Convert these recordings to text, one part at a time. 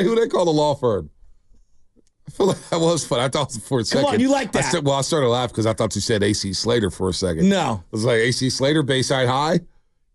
Who they call the law firm? I feel like that was fun. I thought for a second. Come on, you like that. I started laughing because I thought you said AC Slater for a second. No. I was like, AC Slater, Bayside High?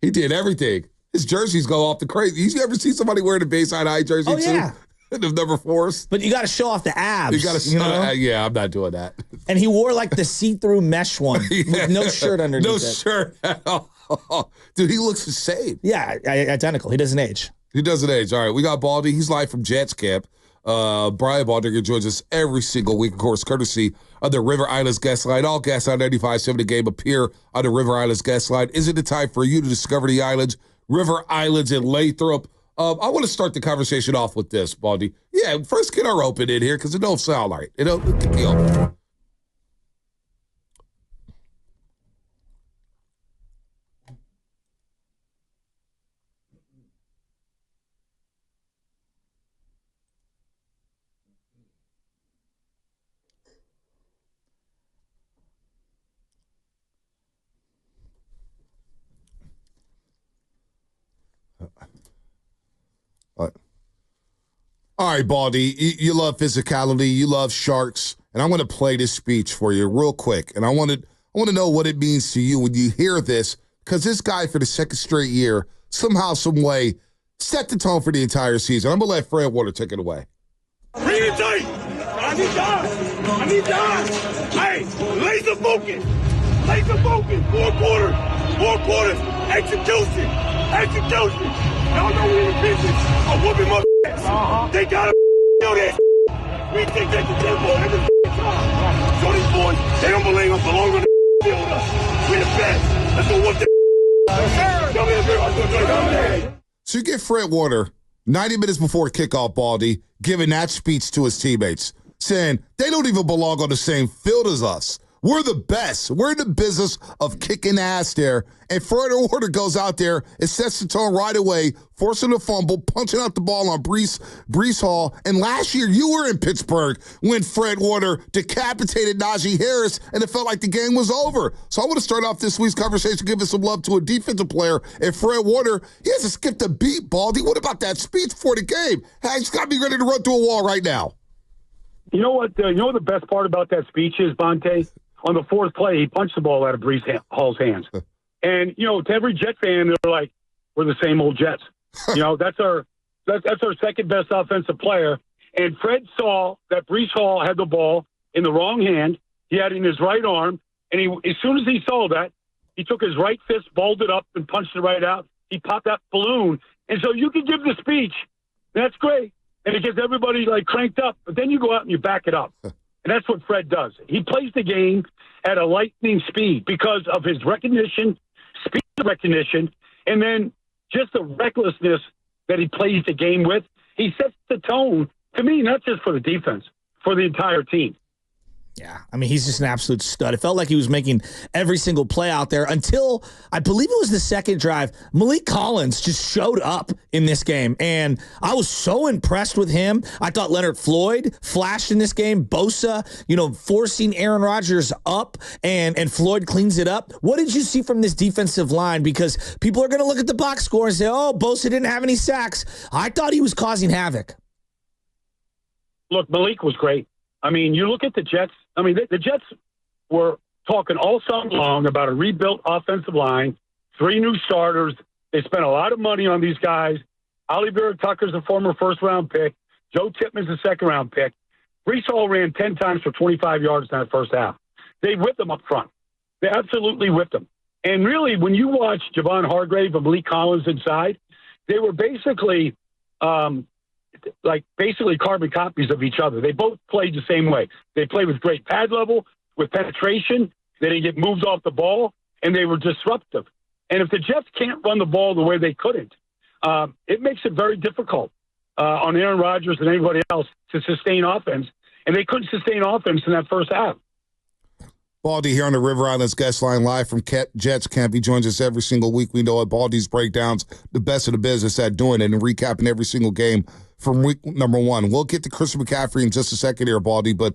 He did everything. His jerseys go off the crazy. You ever see somebody wearing a Bayside High jersey too? Yeah. The number 4s. But you got to show off the abs. You got to show. Yeah, I'm not doing that. And he wore like the see-through mesh one with no shirt underneath it. No shirt at all. Dude, he looks the same. Yeah, identical. He doesn't age. He doesn't age. All right, we got Baldy. He's live from Jets camp. Brian Baldinger joins us every single week, of course, courtesy of the River Islands Guest Line. All guests on 95.7 The Game appear on the River Islands Guest Line. Is it the time for you to discover the islands, River Islands in Lathrop? I want to start the conversation off with this, Baldy. Yeah, first get our open in here because it don't sound right. It don't get the open. All right, Baldy, you love physicality, you love sharks, and I'm going to play this speech for you real quick. And I want to know what it means to you when you hear this, because this guy for the second straight year, somehow, some way, set the tone for the entire season. I'm going to let Fred Warner take it away. Bring it tight. I need time. Hey, laser focus. Four quarters. Execution. Y'all know we in the business of whooping my ass. They gotta know that. We take that to tempo every time. So these boys, they don't belong on the field. We the best. Let's go whoop that. So you get Fred Warner 90 minutes before kickoff, Baldy, giving that speech to his teammates, saying they don't even belong on the same field as us. We're the best. We're in the business of kicking ass there. And Fred Warner goes out there and sets the tone right away, forcing a fumble, punching out the ball on Breece Hall. And last year, you were in Pittsburgh when Fred Warner decapitated Najee Harris, and it felt like the game was over. So I want to start off this week's conversation giving some love to a defensive player. And Fred Warner, he hasn't skipped a beat, Baldy. What about that speech before the game? He's got to be ready to run through a wall right now. You know what? The best part about that speech is, Bonte? On the fourth play, he punched the ball out of Breece Hall's hands. And, to every Jet fan, they're like, we're the same old Jets. That's our second best offensive player. And Fred saw that Breece Hall had the ball in the wrong hand. He had it in his right arm. And as soon as he saw that, he took his right fist, balled it up, and punched it right out. He popped that balloon. And so you can give the speech. That's great. And it gets everybody, cranked up. But then you go out and you back it up. And that's what Fred does. He plays the game at a lightning speed because of his speed recognition, and then just the recklessness that he plays the game with. He sets the tone, to me, not just for the defense, for the entire team. Yeah, I mean, he's just an absolute stud. It felt like he was making every single play out there until, I believe it was the second drive, Malik Collins just showed up in this game, and I was so impressed with him. I thought Leonard Floyd flashed in this game. Bosa, forcing Aaron Rodgers up, and Floyd cleans it up. What did you see from this defensive line? Because people are going to look at the box score and say, oh, Bosa didn't have any sacks. I thought he was causing havoc. Look, Malik was great. I mean, you look at the Jets. I mean, the Jets were talking all summer long about a rebuilt offensive line, 3 new starters. They spent a lot of money on these guys. Ollie Vera-Tucker's a former first-round pick. Joe Tippmann's a second-round pick. Breece Hall ran 10 times for 25 yards in that first half. They whipped them up front. They absolutely whipped them. And really, when you watch Javon Hargrave and Malik Collins inside, they were basically carbon copies of each other. They both played the same way. They played with great pad level, with penetration. They didn't get moved off the ball, and they were disruptive. And if the Jets can't run the ball the way they couldn't, it makes it very difficult on Aaron Rodgers and anybody else to sustain offense. And they couldn't sustain offense in that first half. Baldy here on the River Islands Guest Line live from Jets Camp. He joins us every single week. We know at Baldy's breakdowns, the best of the business at doing it and recapping every single game from week number 1. We'll get to Christian McCaffrey in just a second here, Baldy, but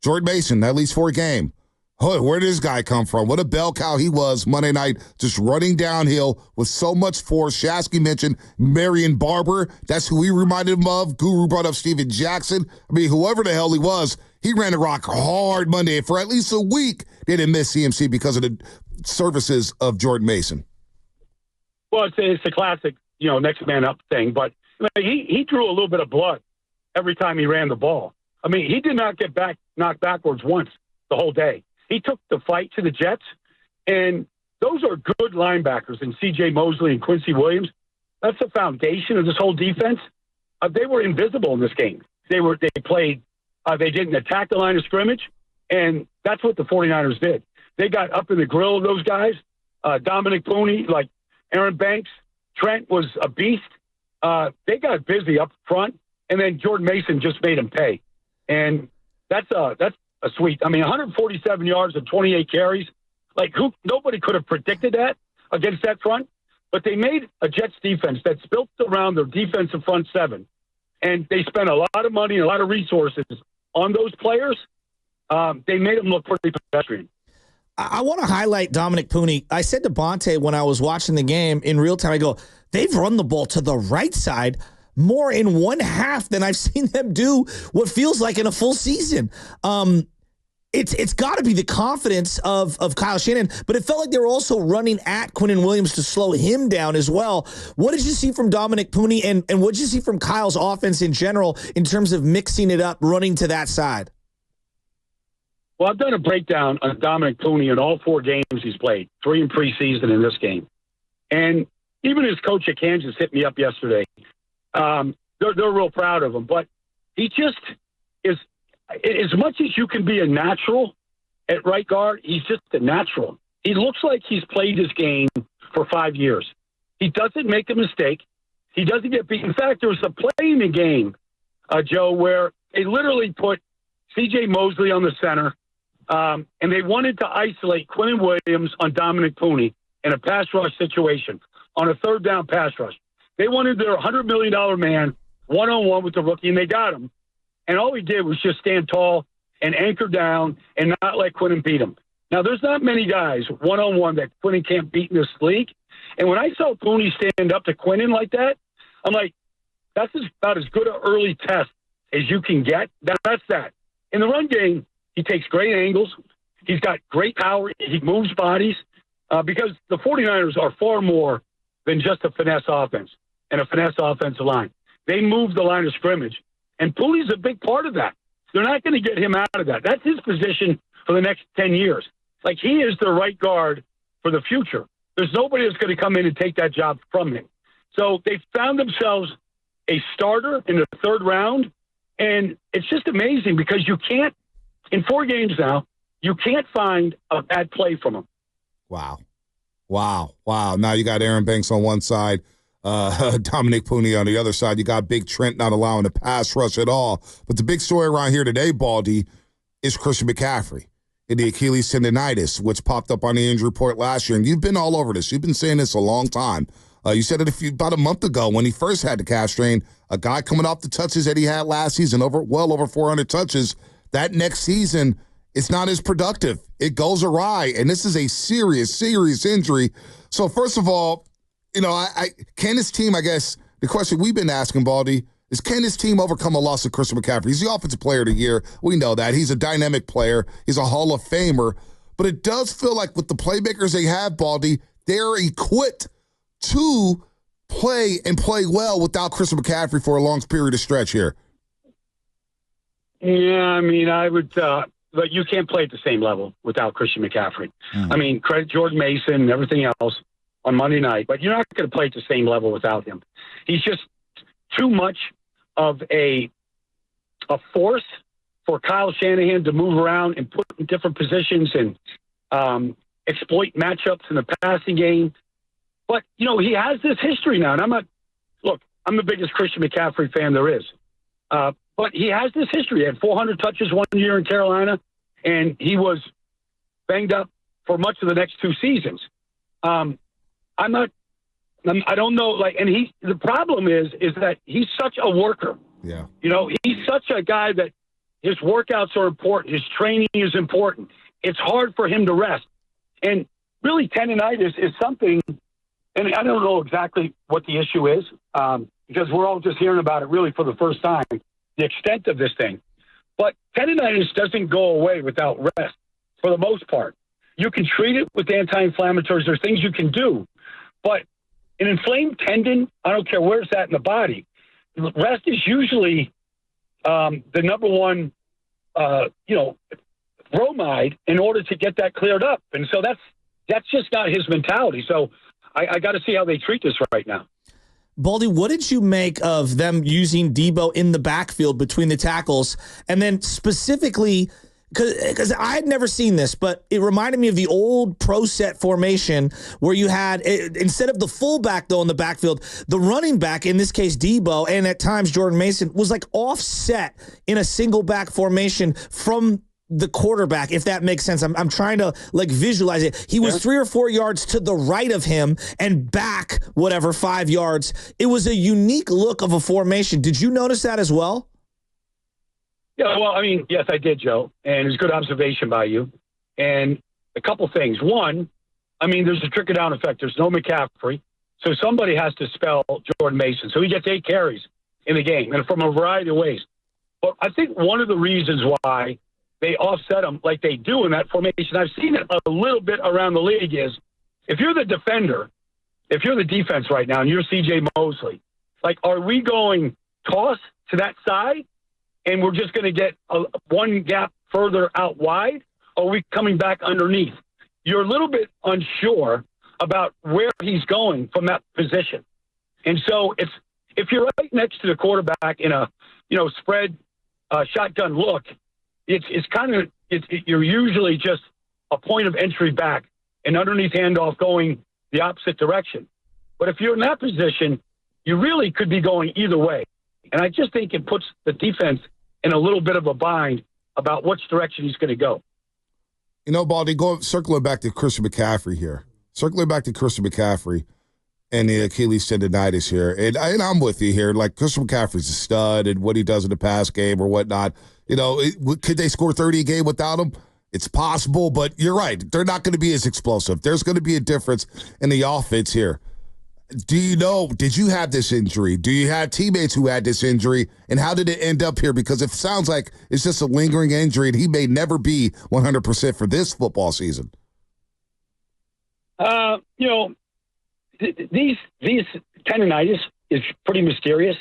Jordan Mason, at least for a game. Oh, where did this guy come from? What a bell cow he was Monday night, just running downhill with so much force. Shasky mentioned Marion Barber. That's who he reminded him of. Guru brought up Steven Jackson. I mean, whoever the hell he was, he ran the rock hard Monday. For at least a week, they didn't miss CMC because of the services of Jordan Mason. Well, it's a classic, next man up thing. But he drew a little bit of blood every time he ran the ball. I mean, he did not get knocked backwards once the whole day. He took the fight to the Jets, and those are good linebackers. And C.J. Mosley and Quincy Williams, that's the foundation of this whole defense. They were invisible in this game. They didn't attack the line of scrimmage, and that's what the 49ers did. They got up in the grill of those guys. Dominic Puni, like Aaron Banks, Trent was a beast. They got busy up front, and then Jordan Mason just made him pay. And that's a sweet. I mean, 147 yards and 28 carries. Nobody could have predicted that against that front. But they made a Jets defense that's built around their defensive front seven. And they spent a lot of money and a lot of resources on those players. They made them look pretty pedestrian. I want to highlight Dominic Puni. I said to Bonte when I was watching the game in real time, I go, they've run the ball to the right side more in one half than I've seen them do what feels like in a full season. It's got to be the confidence of Kyle Shanahan, but it felt like they were also running at Quinnen Williams to slow him down as well. What did you see from Dominic Puni, and what did you see from Kyle's offense in general in terms of mixing it up, running to that side? Well, I've done a breakdown on Dominic Puni in all 4 games he's played, 3 in preseason in this game. And even his coach at Kansas hit me up yesterday. They're real proud of him, but he just is, as much as you can be a natural at right guard, he's just a natural. He looks like he's played his game for 5 years. He doesn't make a mistake. He doesn't get beat. In fact, there was a play in the game, Joe, where they literally put C.J. Mosley on the center, and they wanted to isolate Quinnen Williams on Dominic Puni in a pass rush situation, on a third down pass rush. They wanted their $100 million man one-on-one with the rookie, and they got him. And all he did was just stand tall and anchor down and not let Quinnen beat him. Now, there's not many guys one-on-one that Quinnen can't beat in this league. And when I saw Puni stand up to Quinnen like that, I'm like, that's about as good an early test as you can get. That's that. In the run game, he takes great angles. He's got great power. He moves bodies because the 49ers are far more than just a finesse offense and a finesse offensive line. They move the line of scrimmage. And Puni's a big part of that. They're not going to get him out of that. That's his position for the next 10 years. Like, he is the right guard for the future. There's nobody that's going to come in and take that job from him. So they found themselves a starter in the 3rd round. And it's just amazing because you can't, in 4 games now, you can't find a bad play from him. Wow. Now you got Aaron Banks on one side, Dominic Puni on the other side. You got Big Trent not allowing the pass rush at all. But the big story around here today, Baldy, is Christian McCaffrey and the Achilles tendonitis, which popped up on the injury report last year. And you've been all over this. You've been saying this a long time. You said it about a month ago when he first had the calf strain. A guy coming off the touches that he had last season, well over 400 touches. That next season, it's not as productive. It goes awry, and this is a serious injury. So first of all, can this team, I guess, the question we've been asking, Baldy, is can this team overcome a loss of Christian McCaffrey? He's the offensive player of the year. We know that. He's a dynamic player. He's a Hall of Famer. But it does feel like with the playmakers they have, Baldy, they're equipped to play well without Christian McCaffrey for a long period of stretch here. Yeah, I mean, I would but you can't play at the same level without Christian McCaffrey. I mean, credit Jordan Mason and everything else on Monday night, but you're not going to play at the same level without him. He's just too much of a force for Kyle Shanahan to move around and put in different positions and exploit matchups in the passing game. But, he has this history now, and I'm the biggest Christian McCaffrey fan there is. But he has this history. He had 400 touches one year in Carolina, and he was banged up for much of the next 2 seasons. I don't know, and the problem is that he's such a worker. Yeah. He's such a guy that his workouts are important. His training is important. it's hard for him to rest. And really, tendonitis is something, and I don't know exactly what the issue is, because we're all just hearing about it really for the first time, the extent of this thing. But tendonitis doesn't go away without rest for the most part. You can treat it with anti-inflammatories. There's things you can do. But an inflamed tendon, I don't care where it's at in the body, rest is usually the number one, bromide in order to get that cleared up. And so that's just not his mentality. So I got to see how they treat this right now. Baldy, what did you make of them using Debo in the backfield between the tackles? And then specifically, because I had never seen this, but it reminded me of the old pro set formation where you had, instead of the fullback, though, in the backfield, the running back, in this case Debo, and at times Jordan Mason, was like offset in a single back formation from the quarterback, if that makes sense. I'm trying to like visualize it. He was 3 or 4 yards to the right of him and back, 5 yards. It was a unique look of a formation. Did you notice that as well? Yeah, well, I mean, yes, I did, Joe. And it's a good observation by you. And a couple things. One, I mean, there's a trickle-down effect. There's no McCaffrey. So somebody has to spell Jordan Mason. So he gets 8 carries in the game, and from a variety of ways. But I think one of the reasons why they offset them like they do in that formation, I've seen it a little bit around the league, is if you're the defender, if you're the defense right now and you're C.J. Mosley, like, are we going toss to that side and we're just going to get one gap further out wide, or are we coming back underneath? You're a little bit unsure about where he's going from that position. And so if you're right next to the quarterback in a, spread shotgun look, you're usually just a point of entry back, and underneath handoff going the opposite direction. But if you're in that position, you really could be going either way. And I just think it puts the defense in a little bit of a bind about which direction he's going to go. Baldy, circling back to Christian McCaffrey here. Circling back to Christian McCaffrey and the Achilles tendonitis here. And I'm with you here. Like, Christian McCaffrey's a stud, and what he does in the pass game or whatnot. Could they score 30 a game without him? It's possible, but you're right. They're not going to be as explosive. There's going to be a difference in the offense here. Did you have this injury? Do you have teammates who had this injury? And how did it end up here? Because it sounds like it's just a lingering injury, and he may never be 100% for this football season. These tendonitis is pretty mysterious.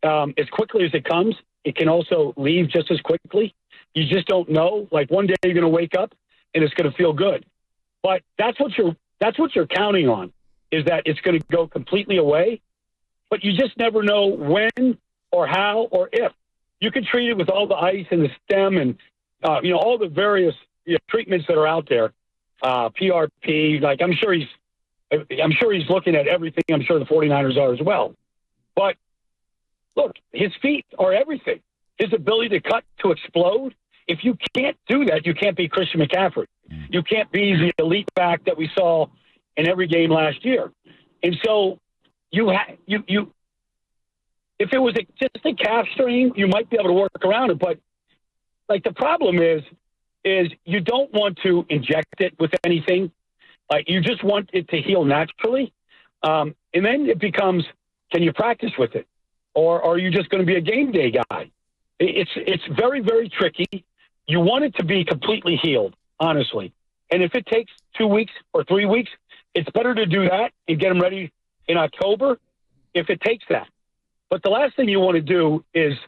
As quickly as it comes, it can also leave just as quickly. You just don't know. Like, one day you're going to wake up and it's going to feel good, but that's what you're counting on, is that it's going to go completely away. But you just never know when or how or if. You can treat it with all the ice and the stem and all the various treatments that are out there. PRP, like, I'm sure he's looking at everything. I'm sure the 49ers are as well. But look, his feet are everything. His ability to cut, to explode. If you can't do that, you can't be Christian McCaffrey. You can't be the elite back that we saw in every game last year. And so if it was just a calf strain, you might be able to work around it. But like, the problem is you don't want to inject it with anything. Like, you just want it to heal naturally. And then it becomes, can you practice with it? Or are you just going to be a game day guy? It's very, very tricky. You want it to be completely healed, honestly. And if it takes 2 weeks or 3 weeks, it's better to do that and get them ready in October if it takes that. But the last thing you want to do is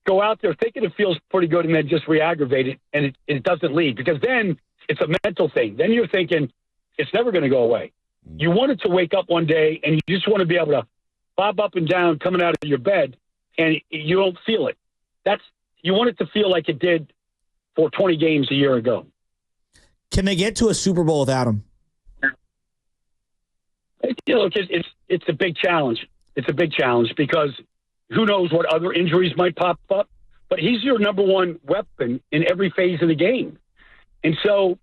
go out there thinking it feels pretty good and then just re-aggravate it, and it doesn't leave, because then it's a mental thing. Then you're thinking it's never going to go away. You want it to wake up one day and you just want to be able to bob up and down coming out of your bed, and you don't feel it. You want it to feel like it did for 20 games a year ago. Can they get to a Super Bowl without him? It's a big challenge. It's a big challenge because who knows what other injuries might pop up, but he's your number one weapon in every phase of the game. And so,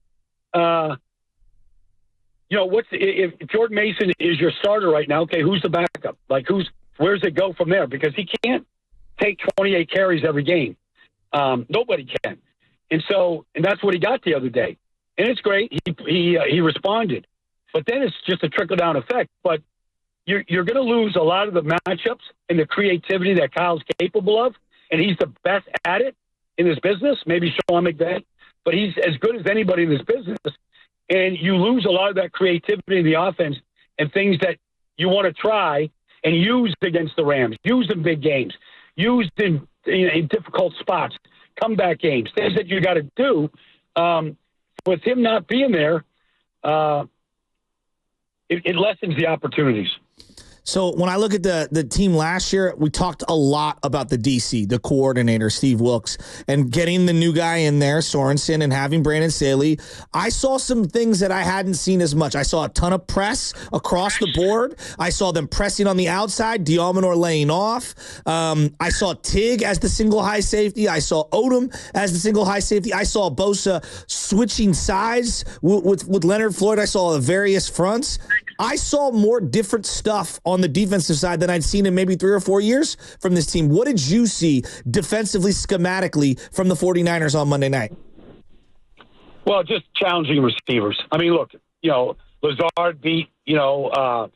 if Jordan Mason is your starter right now, okay, who's the backup? Like, where's it go from there? Because he can't take 28 carries every game. Nobody can. And that's what he got the other day. And it's great. He responded. But then it's just a trickle-down effect. But you're going to lose a lot of the matchups and the creativity that Kyle's capable of, and he's the best at it in this business, maybe Sean McVay, but he's as good as anybody in this business. And you lose a lot of that creativity in the offense and things that you want to try and use against the Rams, use in big games, use in difficult spots, comeback games, things that you got to do. With him not being there, it lessens the opportunities. So when I look at the team last year, we talked a lot about the DC, the coordinator, Steve Wilks, and getting the new guy in there, Sorensen, and having Brandon Staley. I saw some things that I hadn't seen as much. I saw a ton of press across the board. I saw them pressing on the outside, Diamanor laying off. I saw Tig as the single high safety. I saw Odom as the single high safety. I saw Bosa switching sides with Leonard Floyd. I saw the various fronts. I saw more different stuff on the defensive side than I'd seen in maybe 3 or 4 years from this team. What did you see defensively, schematically from the 49ers on Monday night? Well, just challenging receivers. I mean, look, Lazard beat, the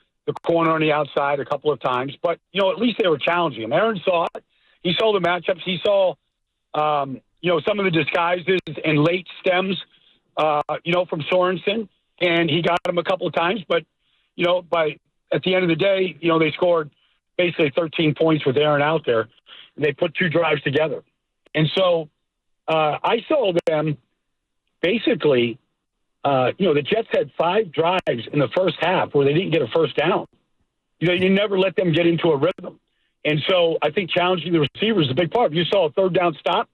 corner on the outside a couple of times, but, at least they were challenging him. Aaron saw it. He saw the matchups. He saw, some of the disguises and late stems, from Sorensen, and he got him a couple of times, but at the end of the day, they scored basically 13 points with Aaron out there. And they put 2 drives together. And so I saw them basically, the Jets had 5 drives in the first half where they didn't get a first down. You never let them get into a rhythm. And so I think challenging the receivers is a big part. You saw a 3rd down stop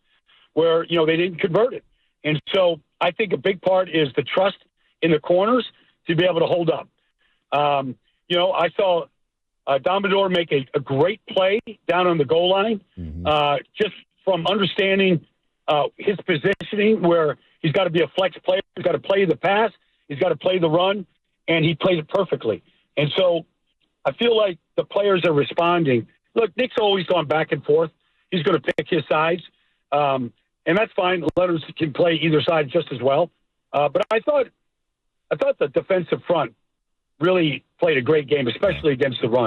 where, they didn't convert it. And so I think a big part is the trust in the corners to be able to hold up. I saw Dominic make a great play down on the goal line, just from understanding his positioning where he's got to be a flex player. He's got to play the pass. He's got to play the run, and he played it perfectly. And so I feel like the players are responding. Look, Nick's always gone back and forth. He's going to pick his sides, and that's fine. Letters can play either side just as well. But I thought the defensive front really played a great game, especially against the run.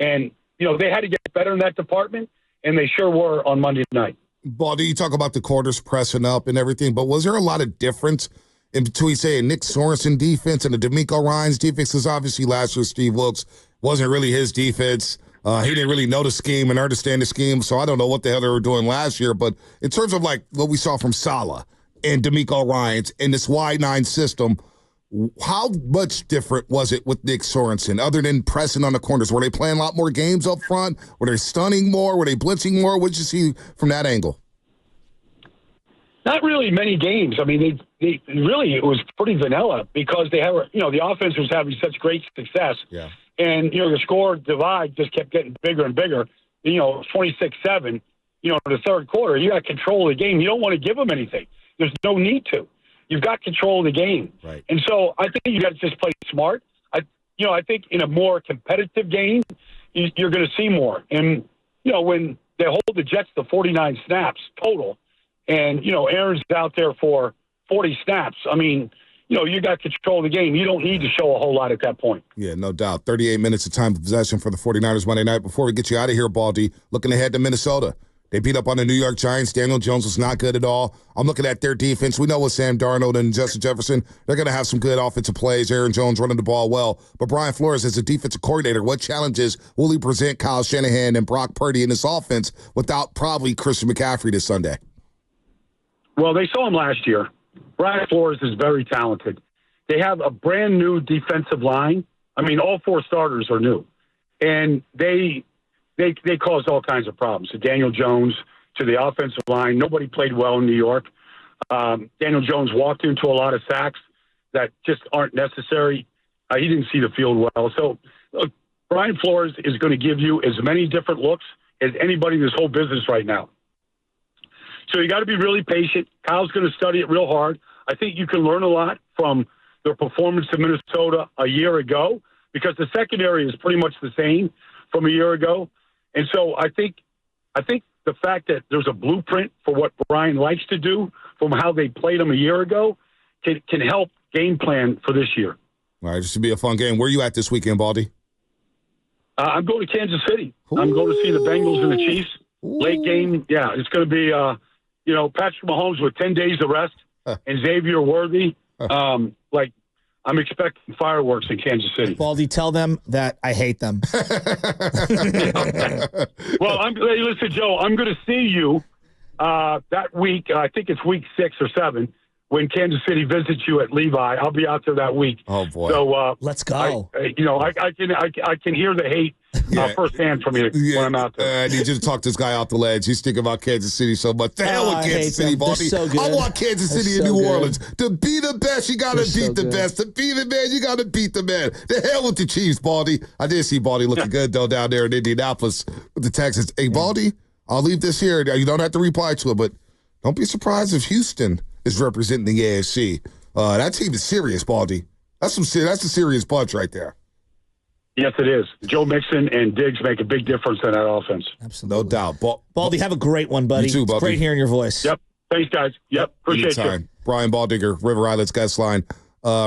And, they had to get better in that department, and they sure were on Monday night. Baldy, you talk about the quarters pressing up and everything, but was there a lot of difference in between, say, a Nick Sorensen defense and a D'Amico Ryans defense? Because obviously last year Steve Wilks wasn't really his defense. He didn't really know the scheme and understand the scheme, so I don't know what the hell they were doing last year. But in terms of, like, what we saw from Saleh and D'Amico Ryans in this wide 9 system, how much different was it with Nick Sorensen other than pressing on the corners? Were they playing a lot more games up front? Were they stunning more? Were they blitzing more? What did you see from that angle? Not really many games. I mean, they really, it was pretty vanilla because they have, the offense was having such great success. Yeah. And, the score divide just kept getting bigger and bigger. 26-7, in the third quarter, you got control of the game. You don't want to give them anything. There's no need to. You've got control of the game. Right. And so I think you got to just play smart. I think in a more competitive game, you're going to see more. And, when they hold the Jets to 49 snaps total, and, Aaron's out there for 40 snaps, I mean, you got control of the game. You don't need to show a whole lot at that point. Yeah, no doubt. 38 minutes of time of possession for the 49ers Monday night. Before we get you out of here, Baldy, looking ahead to Minnesota. They beat up on the New York Giants. Daniel Jones was not good at all. I'm looking at their defense. We know with Sam Darnold and Justin Jefferson, they're going to have some good offensive plays. Aaron Jones running the ball well. But Brian Flores, as a defensive coordinator, what challenges will he present Kyle Shanahan and Brock Purdy in this offense without probably Christian McCaffrey this Sunday? Well, they saw him last year. Brian Flores is very talented. They have a brand new defensive line. I mean, all 4 starters are new. And they caused all kinds of problems. So Daniel Jones to the offensive line. Nobody played well in New York. Daniel Jones walked into a lot of sacks that just aren't necessary. He didn't see the field well. So look, Brian Flores is going to give you as many different looks as anybody in this whole business right now. So you got to be really patient. Kyle's going to study it real hard. I think you can learn a lot from their performance in Minnesota a year ago because the secondary is pretty much the same from a year ago. And so I think the fact that there's a blueprint for what Brian likes to do from how they played them a year ago can help game plan for this year. All right, this should be a fun game. Where are you at this weekend, Baldy? I'm going to Kansas City. I'm going to see the Bengals and the Chiefs. Late game. Yeah, it's going to be, Patrick Mahomes with 10 days of rest and Xavier Worthy. I'm expecting fireworks in Kansas City. Baldy, tell them that I hate them. Well, listen, Joe, I'm going to see you that week. I think it's week 6 or 7 when Kansas City visits you at Levi. I'll be out there that week. Oh boy! So let's go. I can hear the hate firsthand from you when I'm out there. I need you to talk this guy off the ledge. He's thinking about Kansas City so much. The hell with Kansas City, Baldy. So I want Kansas City and New Orleans to be the best. You got to beat the best. To be the man, you got to beat the man. The hell with the Chiefs, Baldy. I did see Baldy looking good though down there in Indianapolis with the Texans. Hey, Baldy, I'll leave this here. You don't have to reply to it, but don't be surprised if Houston is representing the AFC. That team is serious, Baldy. That's a serious bunch right there. Yes, it is. Joe Mixon and Diggs make a big difference in that offense. Absolutely. No doubt. Baldy, have a great one, buddy. You too, Baldy. It's great hearing your voice. Yep. Thanks, guys. Yep. Appreciate you. Brian Baldinger, River Islands guest line,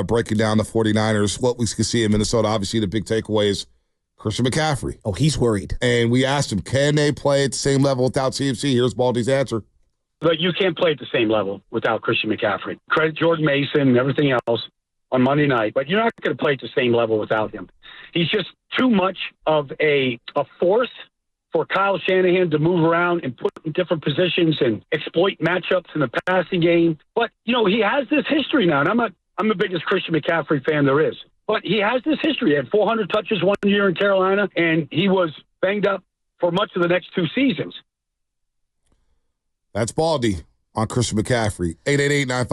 breaking down the 49ers, what we can see in Minnesota. Obviously, the big takeaway is Christian McCaffrey. Oh, he's worried. And we asked him, can they play at the same level without CMC? Here's Baldy's answer. But you can't play at the same level without Christian McCaffrey. Credit Jordan Mason and everything else on Monday night, but you're not going to play at the same level without him. He's just too much of a force for Kyle Shanahan to move around and put in different positions and exploit matchups in the passing game. But, he has this history now, and I'm the biggest Christian McCaffrey fan there is. But he has this history. He had 400 touches one year in Carolina, and he was banged up for much of the next 2 seasons. That's Baldy on Christian McCaffrey. 888-95.